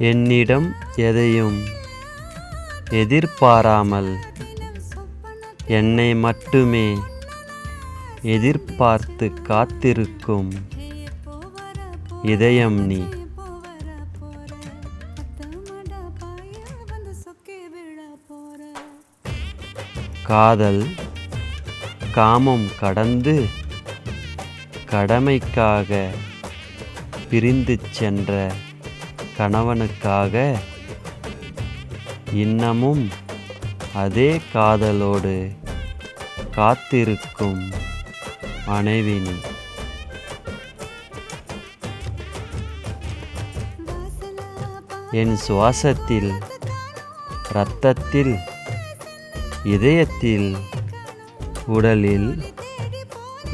என்னிடம் எதையும் எதிர்பாராமல் என்னை மட்டுமே எதிர்பார்த்து காத்திருக்கும் இதயம் நீ. காதல் காமம் கடந்து கடமைக்காக பிரிந்து சென்ற கணவனுக்காக இன்னமும் அதே காதலோடு காத்திருக்கும் மனைவி நீ. என் சுவாசத்தில், இரத்தத்தில், இதயத்தில், உடலில்,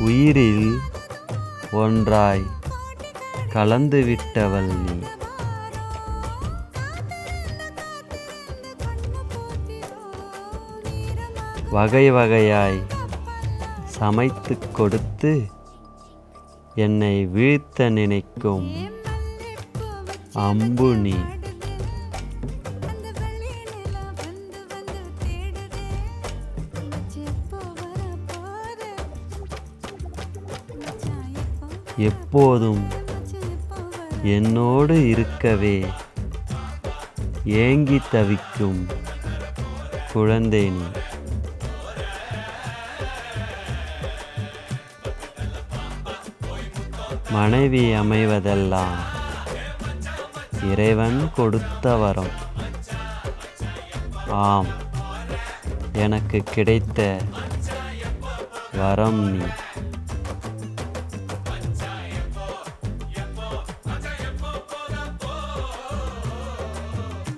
உயிரில் ஒன்றாய் கலந்துவிட்டவள் நீ. வகை வகையாய் சமைத்து கொடுத்து என்னை வீழ்த்த நினைக்கும் அம்பு நீ. எப்போதும் என்னோடு இருக்கவே ஏங்கி தவிக்கும் குழந்தை நீ. மனைவி அமைவதெல்லாம் இறைவன் கொடுத்த வரம். ஆம், எனக்கு கிடைத்த வரம் நீ.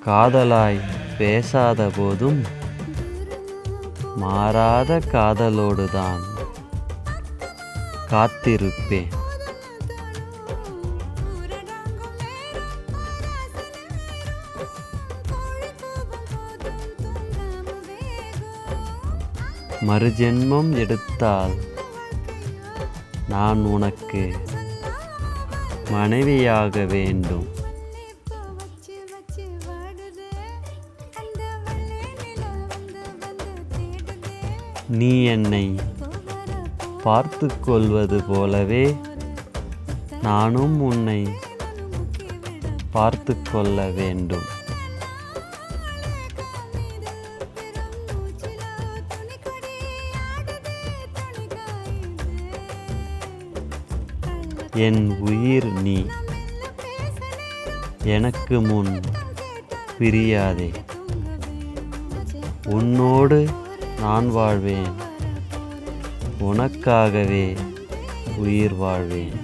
காதலாய் பேசாத போதும் மாறாத காதலோடுதான் காத்திருப்பேன். மறுஜென்மம் எடுத்தால் நான் உனக்கு மனைவியாக வேண்டும். நீ என்னை பார்த்து கொள்வது போலவே நானும் உன்னை பார்த்து கொள்ள வேண்டும். என் உயிர் நீ, எனக்கு முன் பிரியாதே. உன்னோடு நான் வாழ்வேன், உனக்காகவே உயிர் வாழ்வேன்.